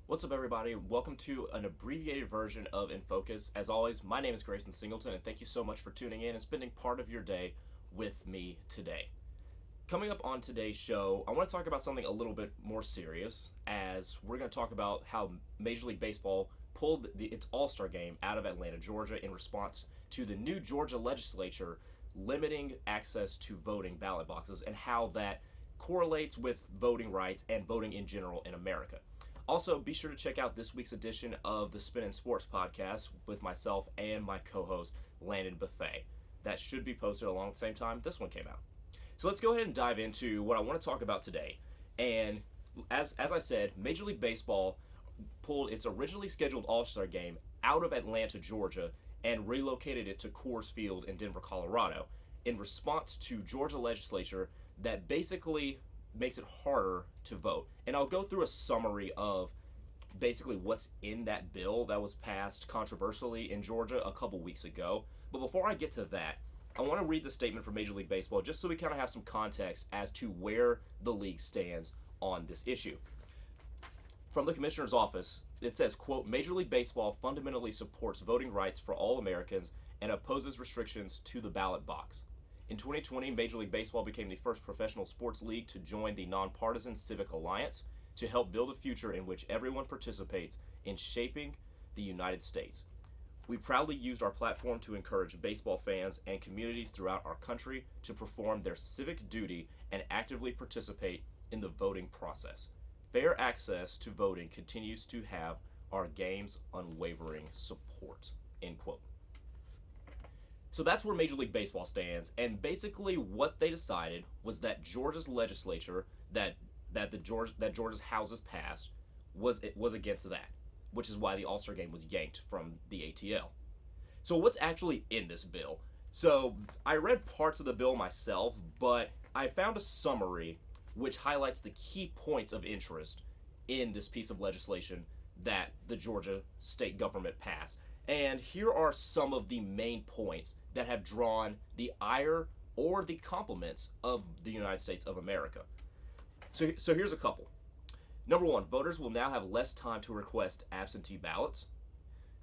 What's up, everybody? Welcome to an abbreviated version of In Focus. As always, my name is Grayson Singleton, and thank you so much for tuning in and spending part of your day with me today. Coming up on today's show, I want to talk about something a little bit more serious, as we're going to talk about how Major League Baseball pulled its All-Star game out of Atlanta, Georgia, in response to the new Georgia legislature limiting access to voting ballot boxes and how that correlates with voting rights and voting in general in America. Also, be sure to check out this week's edition of the Spin and Sports podcast with myself and my co-host, Landon Bethay. That should be posted along the same time this one came out. So let's go ahead and dive into what I want to talk about today. And as I said, Major League Baseball pulled its originally scheduled All-Star game out of Atlanta, Georgia, and relocated it to Coors Field in Denver, Colorado, in response to Georgia legislature that basically makes it harder to vote. And I'll go through a summary of basically what's in that bill that was passed controversially in Georgia a couple weeks ago. But before I get to that, I want to read the statement from Major League Baseball just so we kind of have some context as to where the league stands on this issue. From the commissioner's office, it says, quote, Major League Baseball fundamentally supports voting rights for all Americans and opposes restrictions to the ballot box. In 2020, Major League Baseball became the first professional sports league to join the Nonpartisan Civic Alliance to help build a future in which everyone participates in shaping the United States. We proudly used our platform to encourage baseball fans and communities throughout our country to perform their civic duty and actively participate in the voting process. Fair access to voting continues to have our game's unwavering support, end quote. So that's where Major League Baseball stands, and basically what they decided was that Georgia's legislature, that Georgia's houses passed, was against that, which is why the All-Star game was yanked from the ATL. So what's actually in this bill? So I read parts of the bill myself, but I found a summary which highlights the key points of interest in this piece of legislation that the Georgia state government passed. And here are some of the main points that have drawn the ire or the compliments of the United States of America. So here's a couple. Number one, voters will now have less time to request absentee ballots.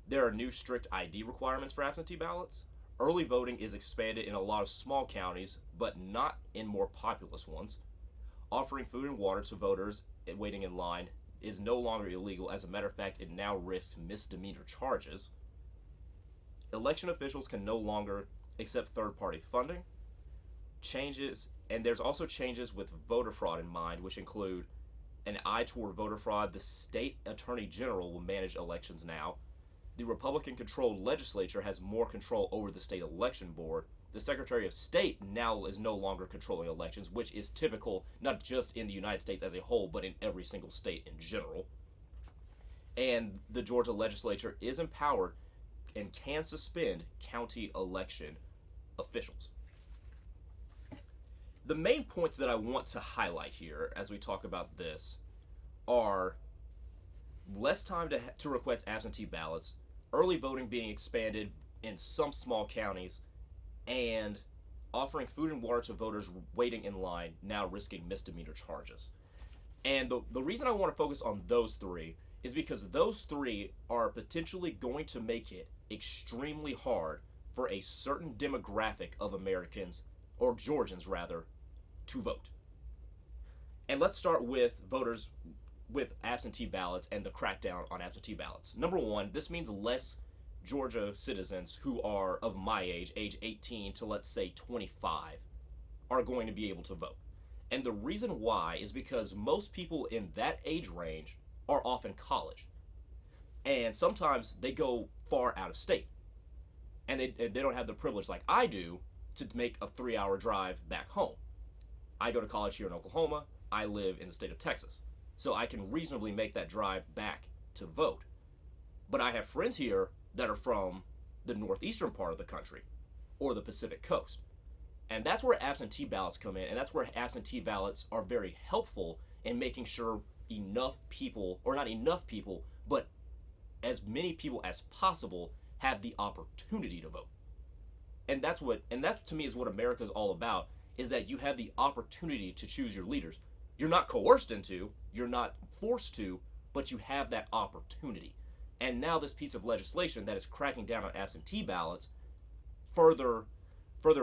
There are new strict ID requirements for absentee ballots. Early voting is expanded in a lot of small counties, but not in more populous ones. Offering food and water to voters waiting in line is no longer illegal. As a matter of fact, it now risks misdemeanor charges. Election officials can no longer accept third-party funding. And there's also changes with voter fraud in mind, which include an eye toward voter fraud. The state attorney general will manage elections now. The Republican-controlled legislature has more control over the state election board. The Secretary of State now is no longer controlling elections, which is typical not just in the United States as a whole, but in every single state in general. And the Georgia legislature is empowered and can suspend county election officials. The main points that I want to highlight here as we talk about this are less time to request absentee ballots, early voting being expanded in some small counties, and offering food and water to voters waiting in line, now risking misdemeanor charges. And the reason I want to focus on those three is because those three are potentially going to make it extremely hard for a certain demographic of Americans, or Georgians rather, to vote. And let's start with voters with absentee ballots and the crackdown on absentee ballots. Number one, this means less Georgia citizens who are of my age 18 to let's say 25, are going to be able to vote. And the reason why is because most people in that age range are off in college. And sometimes they go far out of state. And they don't have the privilege like I do to make a 3-hour drive back home. I go to college here in Oklahoma. I live in the state of Texas. So I can reasonably make that drive back to vote. But I have friends here that are from the northeastern part of the country or the Pacific coast. And that's where absentee ballots come in, and that's where absentee ballots are very helpful in making sure enough people, or not enough people, but as many people as possible have the opportunity to vote. And that to me is what America is all about, is that you have the opportunity to choose your leaders. You're not coerced into, you're not forced to, but you have that opportunity. And now this piece of legislation that is cracking down on absentee ballots further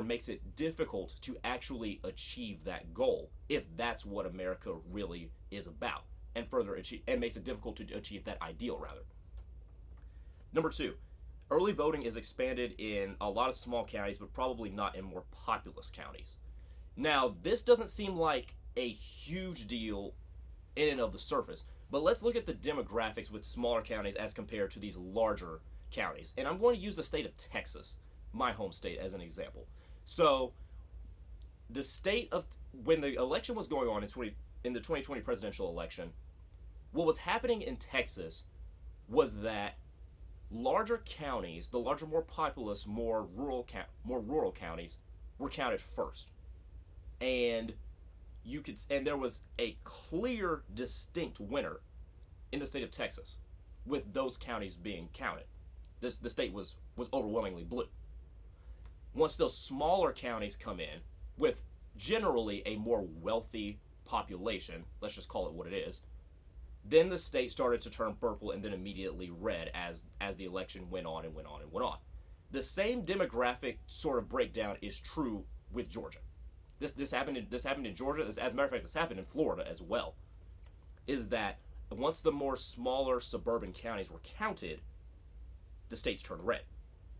makes it difficult to actually achieve that goal, if that's what America really is about, and makes it difficult to achieve that ideal, rather. Number 2, early voting is expanded in a lot of small counties, but probably not in more populous counties. Now, this doesn't seem like a huge deal in and of the surface, but let's look at the demographics with smaller counties as compared to these larger counties. And I'm going to use the state of Texas, my home state, as an example. So, the state of when the election was going on in the 2020 presidential election, what was happening in Texas was that larger counties, the larger, more populous, more rural counties, were counted first, and there was a clear, distinct winner in the state of Texas, with those counties being counted. The state was overwhelmingly blue. Once those smaller counties come in with generally a more wealthy population, let's just call it what it is, then the state started to turn purple and then immediately red as the election went on and went on and went on. The same demographic sort of breakdown is true with Georgia. This happened in Georgia. As a matter of fact, this happened in Florida as well. Is that once the more smaller suburban counties were counted, the states turned red.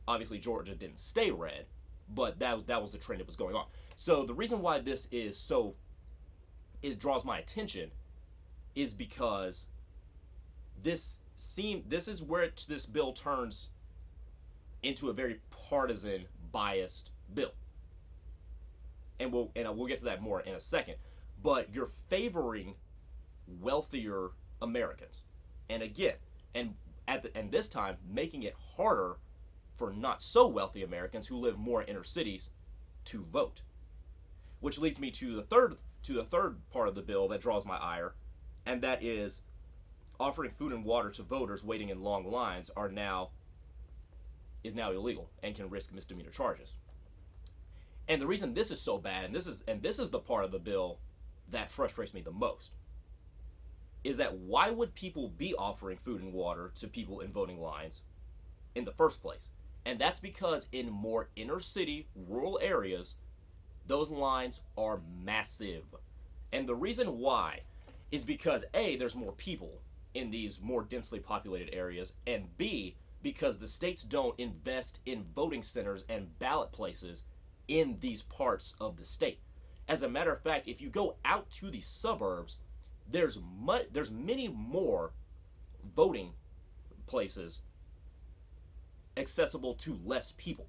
Obviously, Georgia didn't stay red, but that was the trend that was going on. So the reason why this draws my attention is because this is where this bill turns into a very partisan, biased bill. And we'll get to that more in a second. But you're favoring wealthier Americans, and again, and this time making it harder for not so wealthy Americans who live more in inner cities to vote. Which leads me to the third part of the bill that draws my ire, and that is offering food and water to voters waiting in long lines is now illegal and can risk misdemeanor charges. And the reason this is so bad, and this is the part of the bill that frustrates me the most, is that why would people be offering food and water to people in voting lines in the first place? And that's because in more inner city, rural areas, those lines are massive. And the reason why is because A, there's more people in these more densely populated areas, and B, because the states don't invest in voting centers and ballot places in these parts of the state. As a matter of fact, if you go out to the suburbs, there's many more voting places accessible to less people,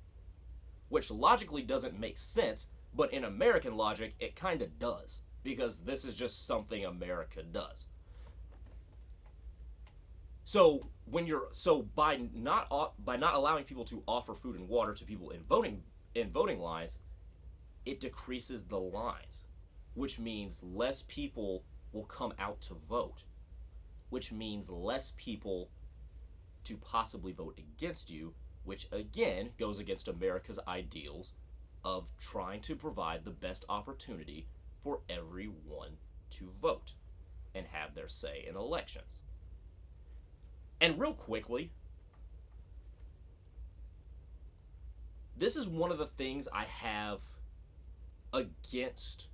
which logically doesn't make sense, but in American logic, it kind of does, because this is just something America does. So by not allowing people to offer food and water to people in voting lines, it decreases the lines, which means less people will come out to vote, which means less people to possibly vote against you, which again goes against America's ideals of trying to provide the best opportunity for everyone to vote and have their say in elections. And real quickly, this is one of the things I have against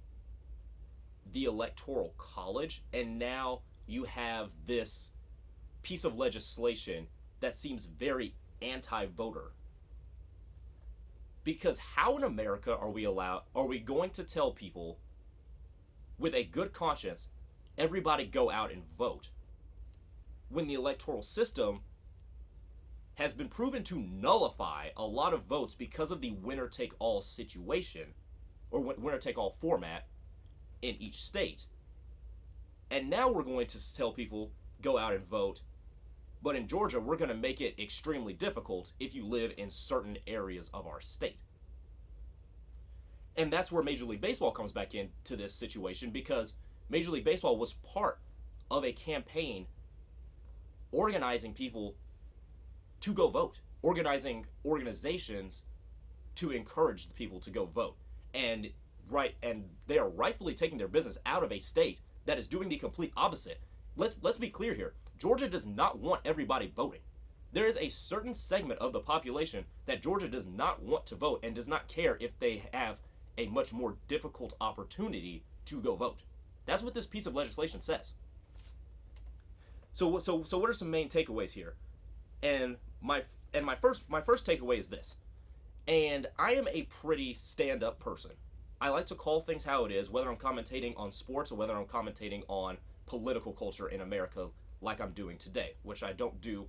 the Electoral College, and now you have this piece of legislation that seems very anti-voter. Because how in America are we going to tell people with a good conscience, everybody go out and vote, when the electoral system has been proven to nullify a lot of votes because of the winner-take-all situation, or winner-take-all format in each state. And now we're going to tell people, go out and vote, but in Georgia, we're going to make it extremely difficult if you live in certain areas of our state. And that's where Major League Baseball comes back into this situation, because Major League Baseball was part of a campaign organizing people to go vote, organizing organizations to encourage the people to go vote. And they are rightfully taking their business out of a state that is doing the complete opposite. Let's be clear here. Georgia does not want everybody voting. There is a certain segment of the population that Georgia does not want to vote and does not care if they have a much more difficult opportunity to go vote. That's what this piece of legislation says. So what are some main takeaways here? And my first takeaway is this. And I am a pretty stand-up person. I like to call things how it is, whether I'm commentating on sports or whether I'm commentating on political culture in America like I'm doing today, which I don't do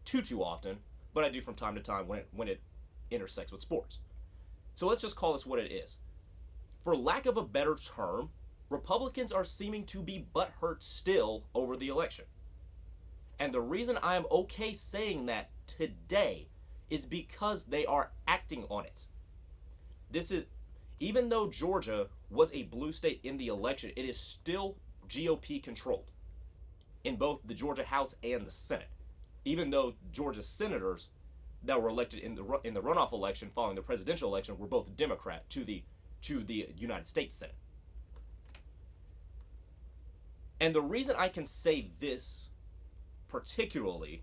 too often, but I do from time to time when it intersects with sports. So let's just call this what it is. For lack of a better term, Republicans are seeming to be butthurt still over the election. And the reason I am okay saying that today is because they are acting on it. This is, even though Georgia was a blue state in the election, it is still GOP controlled in both the Georgia House and the Senate. Even though Georgia senators that were elected in the runoff election following the presidential election were both Democrat to the United States Senate. And the reason I can say this particularly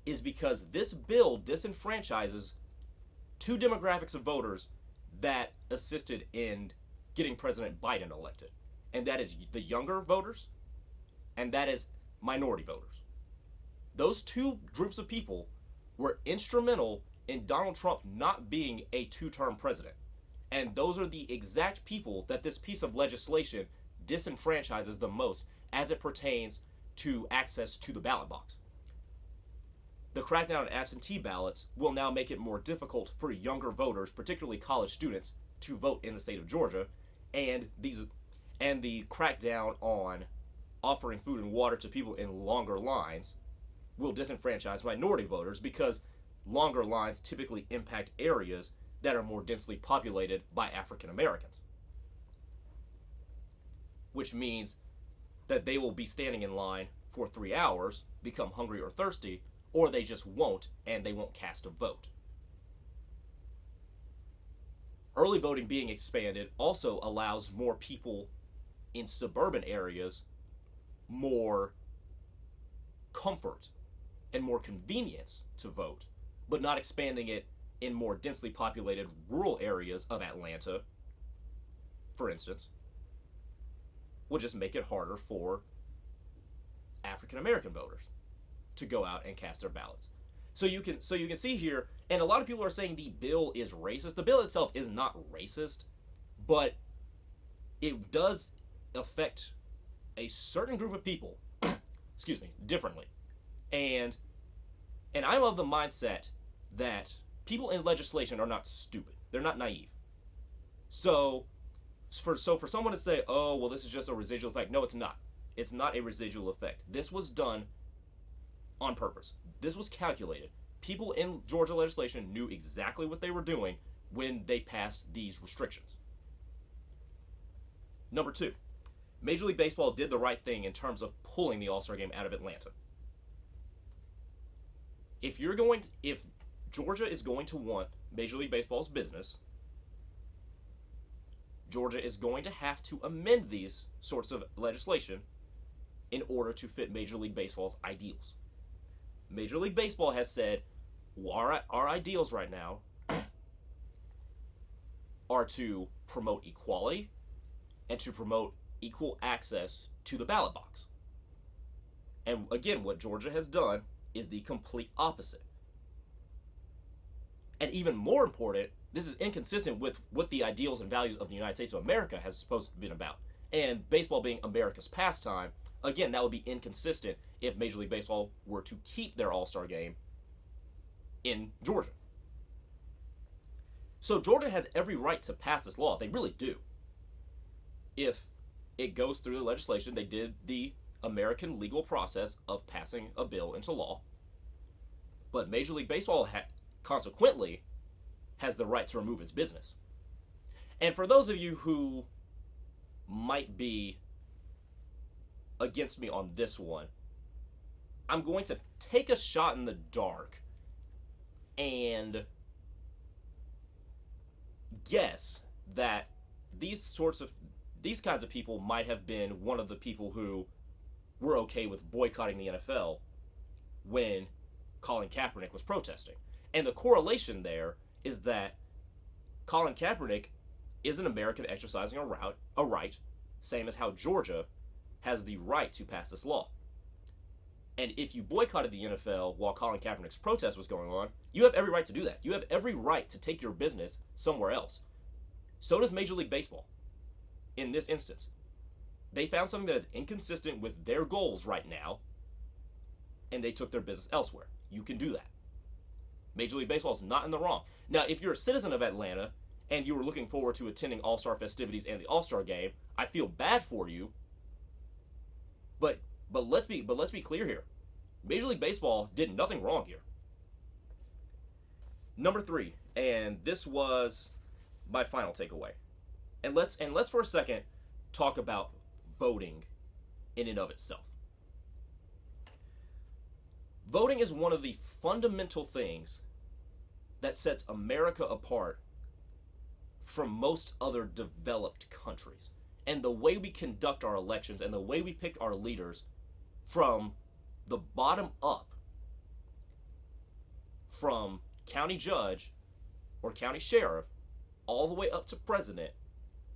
is because this bill disenfranchises two demographics of voters that assisted in getting President Biden elected. And that is the younger voters, and that is minority voters. Those two groups of people were instrumental in Donald Trump not being a two-term president. And those are the exact people that this piece of legislation disenfranchises the most as it pertains to access to the ballot box. The crackdown on absentee ballots will now make it more difficult for younger voters, particularly college students, to vote in the state of Georgia, and the crackdown on offering food and water to people in longer lines will disenfranchise minority voters because longer lines typically impact areas that are more densely populated by African Americans, which means that they will be standing in line for 3 hours, become hungry or thirsty, or they just won't, and they won't cast a vote. Early voting being expanded also allows more people in suburban areas more comfort and more convenience to vote, but not expanding it in more densely populated rural areas of Atlanta, for instance, will just make it harder for African American voters to go out and cast their ballots. So you can see here, and a lot of people are saying the bill is racist. The bill itself is not racist, but it does affect a certain group of people, excuse me, differently. And I'm of the mindset that people in legislation are not stupid. They're not naive. So for someone to say, oh, well, this is just a residual effect. No, it's not. It's not a residual effect. This was done on purpose. This was calculated. People in Georgia legislation knew exactly what they were doing when they passed these restrictions. Number 2, Major League Baseball did the right thing in terms of pulling the All-Star game out of Atlanta. If Georgia is going to want Major League Baseball's business, Georgia is going to have to amend these sorts of legislation in order to fit Major League Baseball's ideals. Major League Baseball has said, well, our ideals right now are to promote equality and to promote equal access to the ballot box. And again, what Georgia has done is the complete opposite. And even more important, this is inconsistent with what the ideals and values of the United States of America has supposed to be about. And baseball being America's pastime, again, that would be inconsistent if Major League Baseball were to keep their All-Star game in Georgia. So Georgia has every right to pass this law. They really do. If it goes through the legislation, they did the American legal process of passing a bill into law. But Major League Baseball consequently has the right to remove its business. And for those of you who might be against me on this one, I'm going to take a shot in the dark and guess that these kinds of people might have been one of the people who were okay with boycotting the NFL when Colin Kaepernick was protesting. And the correlation there is that Colin Kaepernick is an American exercising a right, same as how Georgia has the right to pass this law. And if you boycotted the NFL while Colin Kaepernick's protest was going on, you have every right to do that. You have every right to take your business somewhere else. So does Major League Baseball in this instance. They found something that is inconsistent with their goals right now, and they took their business elsewhere. You can do that. Major League Baseball is not in the wrong. Now, if you're a citizen of Atlanta and you were looking forward to attending All-Star festivities and the All-Star game, I feel bad for you. But let's be clear here. Major League Baseball did nothing wrong here. Number 3, and this was my final takeaway. And let's for a second talk about voting in and of itself. Voting is one of the fundamental things that sets America apart from most other developed countries. And the way we conduct our elections and the way we pick our leaders from the bottom up, from county judge or county sheriff all the way up to president,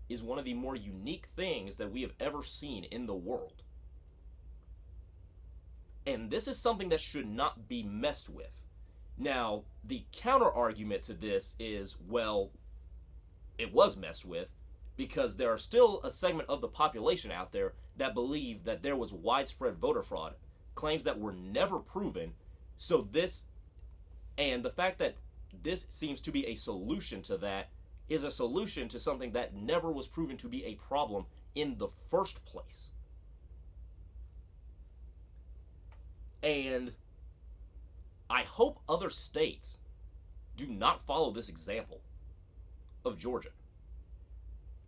is one of the more unique things that we have ever seen in the world. And this is something that should not be messed with. Now, the counter argument to this is, well, it was messed with because there are still a segment of the population out there that believe that there was widespread voter fraud, claims that were never proven. So this, and the fact that this seems to be a solution to that, is a solution to something that never was proven to be a problem in the first place. And I hope other states do not follow this example of Georgia.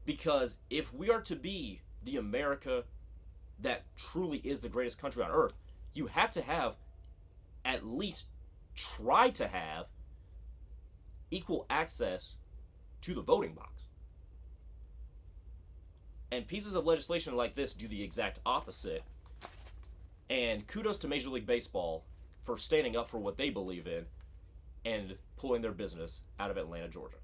Because if we are to be the America that truly is the greatest country on earth, you have to have, at least try to have, equal access to the voting box. And pieces of legislation like this do the exact opposite. And kudos to Major League Baseball for standing up for what they believe in and pulling their business out of Atlanta, Georgia.